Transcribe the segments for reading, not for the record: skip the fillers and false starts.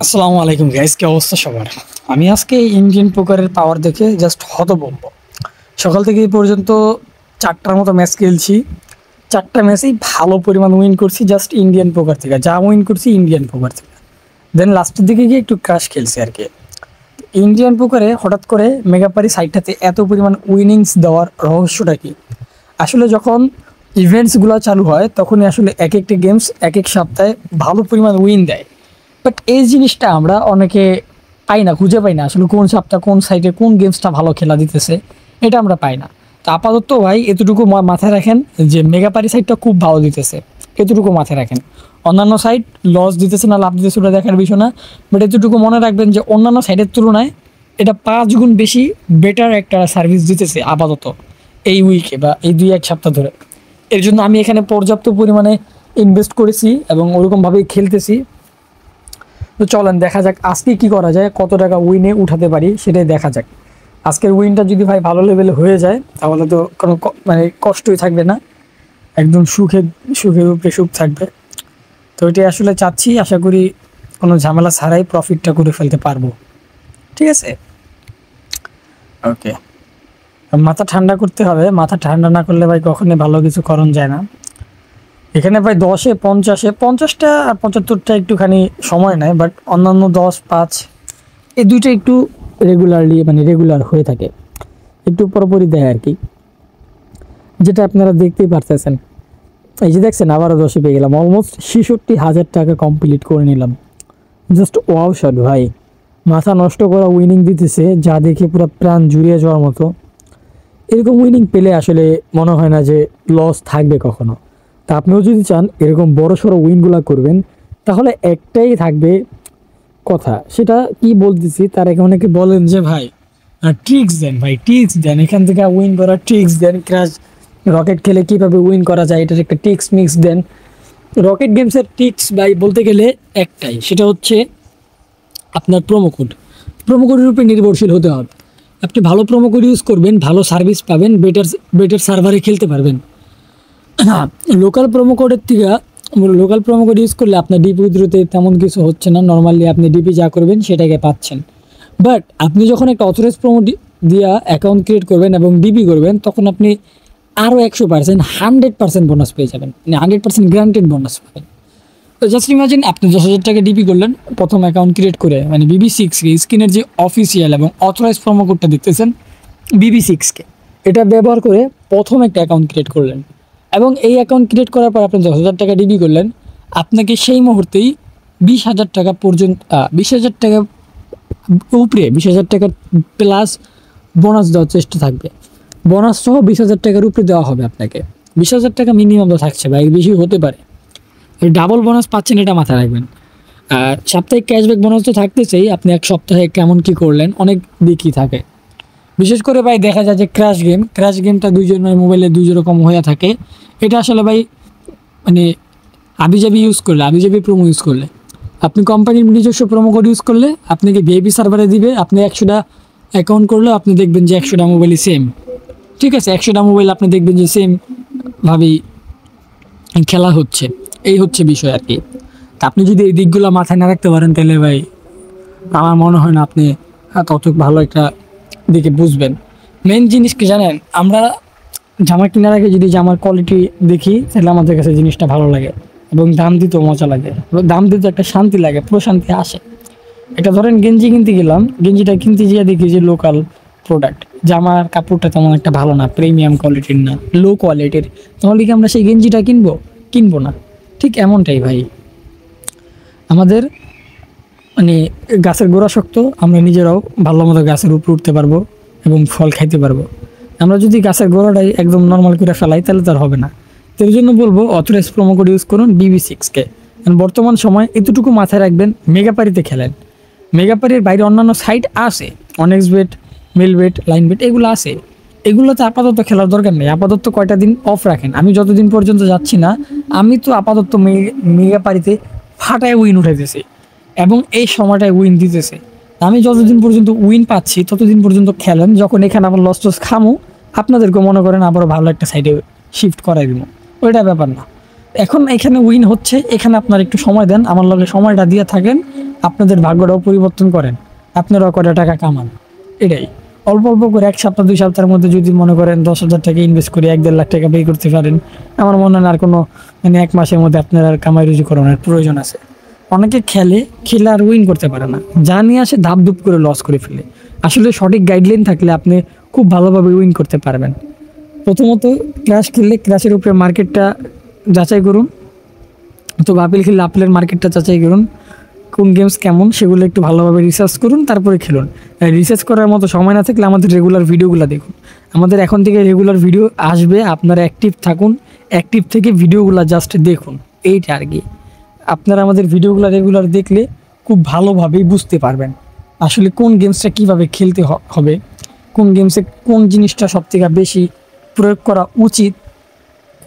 আসসালামু আলাইকুম গাইস, কি অবস্থা সবার? আমি আজকে ইন্ডিয়ান পোকারের পাওয়ার দেখে জাস্ট হতভম্ব। সকাল থেকে এই পর্যন্ত 4টার মতো ম্যাচ খেলছি। 4টা ম্যাচেই ভালো পরিমাণ উইন করছি জাস্ট ইন্ডিয়ান পোকার থেকে, যা উইন করছি ইন্ডিয়ান পোকার থেকে। দেন লাস্টের দিকে গিয়ে একটু ক্রাশ খেলছি আর কি। ইন্ডিয়ান পোকারে হঠাৎ করে মেগাপারি সাইডটাতে এত পরিমাণ উইনিংস দেওয়ার রহস্যটা কি? আসলে যখন ইভেন্টসগুলো চালু হয় তখনই আসলে এক একটা গেমস এক এক সপ্তাহে ভালো পরিমাণ উইন দেয়। বাট এই জিনিসটা আমরা অনেকে পাই না, খুঁজে পাই না আসলে কোন সপ্তাহ কোন সাইডে কোন গেমসটা ভালো খেলা দিতেছে, এটা আমরা পাই না। তো আপাতত ভাই এতটুকু মাথায় রাখেন যে মেগাপারি সাইডটা খুব ভালো দিতেছে, এতটুকু মাথায় রাখেন। অন্যান্য সাইড লস দিতেছে না লাভ দিতেছে ওটা দেখার বিষয় না, বাট এতটুকু মনে রাখবেন যে অন্যান্য সাইডের তুলনায় এটা 5 গুণ বেশি বেটার একটা সার্ভিস দিতেছে আপাতত এই উইকে বা এই 2-1 সপ্তাহ ধরে। এর জন্য আমি এখানে পর্যাপ্ত পরিমাণে ইনভেস্ট করেছি এবং ওরকমভাবেই খেলতেছি। তো চলেন দেখা যাক আজকে কি করা যায়, কত টাকা উইনে উঠাতে পারি সেটাই দেখা যাক। আজকের উইনটা যদি ভাই ভালো লেভেলে হয়ে যায় তাহলে তো কোনো মানে কষ্টই থাকবে না, একদম সুখে সুখের উপরে সুখ থাকবে। তো এটাই আসলে চাচ্ছি, আশা করি কোনো ঝামেলা ছাড়াই প্রফিটটা করে ফেলতে পারবো। ঠিক আছে, ওকে। মাথা ঠান্ডা করতে হবে, মাথা ঠান্ডা না করলে ভাই কখনোই ভালো কিছু করণ যায় না। এখানে ভাই 10-এ 50-এ 50টা আর 75টা একটুখানি সময় নেয়, বাট অন্যান্য 10-5 এই দুইটা একটু রেগুলারলি মানে রেগুলার হয়ে থাকে, একটু পরপরই দেয় আর কি, যেটা আপনারা দেখতেই পারতেছেন। এই যে দেখছেন আবারও 10-এ পেয়ে গেলাম, অলমোস্ট 66,000 টাকা কমপ্লিট করে নিলাম। জাস্ট ওয়াও শট ভাই, মাথা নষ্ট করা উইনিং দিতেছে যা দেখে পুরো প্রাণ জুড়িয়ে যাওয়ার মতো। এরকম উইনিং পেলে আসলে মনে হয় না যে লস থাকবে কখনো। তা আপনিও যদি চান এরকম বড় সড়ো উইনগুলো করবেন তাহলে একটাই থাকবে কথা, সেটা কি বলতেছি তার আগে অনেকে বলেন যে ভাই ট্রিক্স দেন, ভাই ট্রিক্স দেন, এখান থেকে উইন করার ট্রিক্স দেন, ক্র্যাশ রকেট খেলে কীভাবে উইন করা যায় এটার একটা ট্রিক্স মিক্স দেন। রকেট গেমসের ট্রিক্স ভাই বলতে গেলে একটাই, সেটা হচ্ছে আপনার প্রোমো কোড। প্রোমো কোডের উপরে নির্ভরশীল হতে হবে। আপনি ভালো প্রোমো কোড ইউজ করবেন, ভালো সার্ভিস পাবেন, বেটার বেটার সার্ভারে খেলতে পারবেন। হ্যাঁ, লোকাল প্রোমো কোড ইউজ করলে আপনার ডিপি উইথড্রোতে তেমন কিছু হচ্ছে না, নর্মালি আপনি ডিপি যা করবেন সেটাকে পাচ্ছেন। বাট আপনি যখন একটা অথরাইজ প্রোমো দিয়া অ্যাকাউন্ট ক্রিয়েট করবেন এবং ডিপি করবেন তখন আপনি আরও 100% 100% বোনাস পেয়ে যাবেন, মানে 100% গ্রান্টেড বোনাস পাবেন। তো জাস্ট ইমাজিন আপনি 10,000 টাকা ডিপি করলেন প্রথম অ্যাকাউন্ট ক্রিয়েট করে, মানে BB6কে স্ক্রিনের যে অফিসিয়াল এবং অথরাইজ প্রোমো কোডটা দেখতেছেন BB6কে, এটা ব্যবহার করে প্রথম একটা অ্যাকাউন্ট ক্রিয়েট করলেন এবং এই অ্যাকাউন্ট ক্রিয়েট করার পর আপনি 10,000 টাকা ডিবি করলেন, আপনাকে সেই মুহূর্তেই 20,000 টাকা পর্যন্ত 20,000 টাকা উপরে 20,000 টাকার প্লাস বোনাস দেওয়ার চেষ্টা থাকবে। বোনাস সহ 20,000 টাকার উপরে দেওয়া হবে আপনাকে। 20,000 টাকা মিনিমাম তো থাকছে ভাই, বেশি হতে পারে। ডাবল বোনাস পাচ্ছেন এটা মাথায় রাখবেন। আর সাপ্তাহিক ক্যাশব্যাক বোনাস তো থাকতেছেই, আপনি এক সপ্তাহে কেমন কি করলেন অনেক দিকই থাকে। বিশেষ করে ভাই দেখা যায় যে ক্র্যাশ গেমটা দুইজনের মোবাইলে দুই রকম হয়ে থাকে। এটা আসলে ভাই মানে আবিজাবি ইউজ করলে, আবিজাবি প্রোমো ইউজ করলে, আপনি কোম্পানির নিজস্ব প্রোমো কোড ইউজ করলে আপনাকে ভিআইপি সার্ভারে দিবে। আপনি 100টা অ্যাকাউন্ট করলেও আপনি দেখবেন যে 100টা মোবাইলই সেম। ঠিক আছে, 100টা মোবাইল আপনি দেখবেন যে সেমভাবেই খেলা হচ্ছে। এই হচ্ছে বিষয় আর কি। তা আপনি যদি এই দিকগুলো মাথায় না রাখতে পারেন তাহলে ভাই আমার মনে হয় না আপনি তত ভালো একটা দিকে বুঝবেন। মেন জিনিস কি জানেন, আমরা জামা কেনার আগে যদি জামার কোয়ালিটি দেখি তাহলে আমাদের কাছে জিনিসটা ভালো লাগে এবং দাম দিতেও মজা লাগে, দাম দিতে একটা শান্তি লাগে, প্রশান্তি আসে। এটা ধরেন গেঞ্জি কিনতে গেলাম, গেঞ্জিটা কিনতে গিয়ে দেখি যে লোকাল প্রোডাক্ট, জামার কাপড়টা তেমন একটা ভালো না, প্রিমিয়াম কোয়ালিটির না, লো কোয়ালিটির, তাহলে কি আমরা সেই গেঞ্জিটা কিনবো না? ঠিক এমনটাই ভাই আমাদের, মানে গাছের গোড়া শক্ত, আমরা নিজেরাও ভালো মতো গাছের উপরে উঠতে পারবো এবং ফল খাইতে পারবো। আমরা যদি গাছের গোড়াটাই একদম নর্মাল করে ফেলাই তাহলে তার হবে না। তো এই জন্য বলবো অথরাইজ প্রোমো কোড ইউজ করুন BB6কে। বর্তমান সময় এতটুকু মাথায় রাখবেন, মেগাপারিতে খেলেন। মেগাপারির বাইরে অন্যান্য সাইট আছে, অনেক্স বেট, মিল বেট, লাইন বেট, এগুলো আছে। এগুলোতে আপাতত খেলার দরকার নেই, আপাতত কয়টা দিন অফ রাখেন। আমি যতদিন পর্যন্ত যাচ্ছি না আমি তো আপাতত মেগাপারিতে ফাটায় উইন উঠাইতেছি এবং এই সময়টায় উইন দিতেছে। আমি যতদিন পর্যন্ত উইন পাচ্ছি ততদিন পর্যন্ত খেলেন, যখন এখানে আমার লস টস খামু আপনাদেরকে মনে করেন আবারও ভালো একটা সাইডে শিফট করাই দিব, ওইটা ব্যাপার না। এখন এখানে উইন হচ্ছে, এখানে আপনার একটু সময় দেন, আমার লগে সময়টা দিয়ে থাকেন, আপনাদের ভাগ্যটাও পরিবর্তন করেন, আপনারাও কটা টাকা কামান। এটাই অল্প অল্প করে 1 সপ্তাহ 2 সপ্তাহের মধ্যে যদি মনে করেন 10,000 টাকা ইনভেস্ট করে 1-1.5 লাখ টাকা ব্যয় করতে পারেন, আমার মনে হয় না আর কোনো মানে 1 মাসের মধ্যে আপনার আর কামাই রুজি করানোর প্রয়োজন আছে। অনেকে খেলে আর উইন করতে পারে না, যা নিয়ে আসে ধাপ ধুপ করে লস করে ফেলে। আসলে সঠিক গাইডলাইন থাকলে আপনি খুব ভালোভাবে উইন করতে পারবেন। প্রথমত ক্র্যাশ খেললে ক্র্যাশের উপরে মার্কেটটা যাচাই করুন, তো আপিল খেললে আপিলের মার্কেটটা যাচাই করুন, কোন গেমস কেমন সেগুলো একটু ভালোভাবে রিসার্চ করুন, তারপরে খেলুন। রিসার্চ করার মতো সময় না থাকলে আমাদের রেগুলার ভিডিওগুলো দেখুন। আমাদের এখন থেকে রেগুলার ভিডিও আসবে, আপনারা অ্যাক্টিভ থাকুন, অ্যাক্টিভ থেকে ভিডিওগুলো জাস্ট দেখুন, এইটা আর কি। আপনারা আমাদের ভিডিওগুলো রেগুলার দেখলে খুব ভালোভাবেই বুঝতে পারবেন আসলে কোন গেমসটা কীভাবে খেলতে হবে, কোন গেমসে কোন জিনিসটা সবথেকে বেশি প্রয়োগ করা উচিত,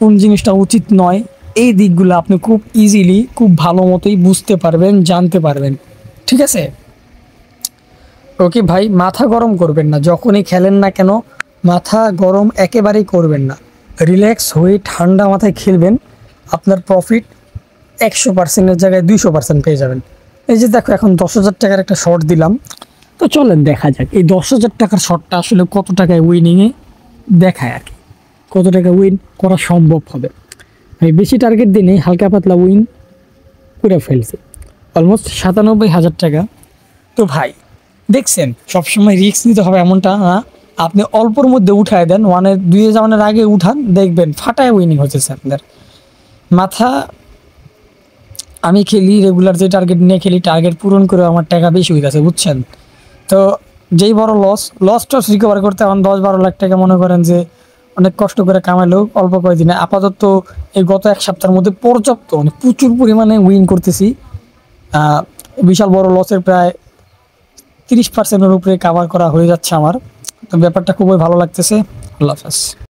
কোন জিনিসটা উচিত নয়। এই দিকগুলো আপনি খুব ইজিলি খুব ভালো মতোই বুঝতে পারবেন, জানতে পারবেন। ঠিক আছে? ওকে ভাই, মাথা গরম করবেন না, যখনই খেলেন না কেন মাথা গরম একেবারেই করবেন না। রিল্যাক্স হয়ে ঠান্ডা মাথায় খেলবেন, আপনার প্রফিট 100%-এর জায়গায় 200% পেয়ে যাবেন। এই যে দেখো, এখন 10,000 টাকার একটা শর্ট দিলাম, তো চলেন দেখা যাক এই 10,000 টাকার শর্টটা আসলে কত টাকায় উইনিংয়ে দেখায় আর কি, কত টাকা উইন করা সম্ভব হবে। আমি বেশি টার্গেট দিই নেই, হালকা পাতলা উইন করে ফেলছি অলমোস্ট 97,000 টাকা। তো ভাই দেখছেন, সবসময় রিস্ক নিতে হবে এমনটা না, আপনি অল্পর মধ্যে উঠায় দেন, 1-2 যাওয়ার আগে উঠান, দেখবেন ফাটায় উইনিং হচ্ছে আপনার মাথা। আমি খেলি রেগুলার, যে টার্গেট নিয়ে খেলি, টার্গেট পূরণ করে আমার টাকা বেশি হয়ে গেছে, বুঝছেন? তো যেই বড় লসটা রিকভার করতে এখন 10-12 লাখ টাকা মনে করেন যে অনেক কষ্ট করে কামাইলেও অল্প কয়েকদিনে, আপাতত এই গত 1 সপ্তাহের মধ্যে পর্যাপ্ত মানে প্রচুর পরিমাণে উইন করতেছি। বিশাল বড় লসের প্রায় 30%-এর উপরে কাভার করা হয়ে যাচ্ছে আমার। তো ব্যাপারটা খুবই ভালো লাগতেছে। আল্লাহ হাফেজ।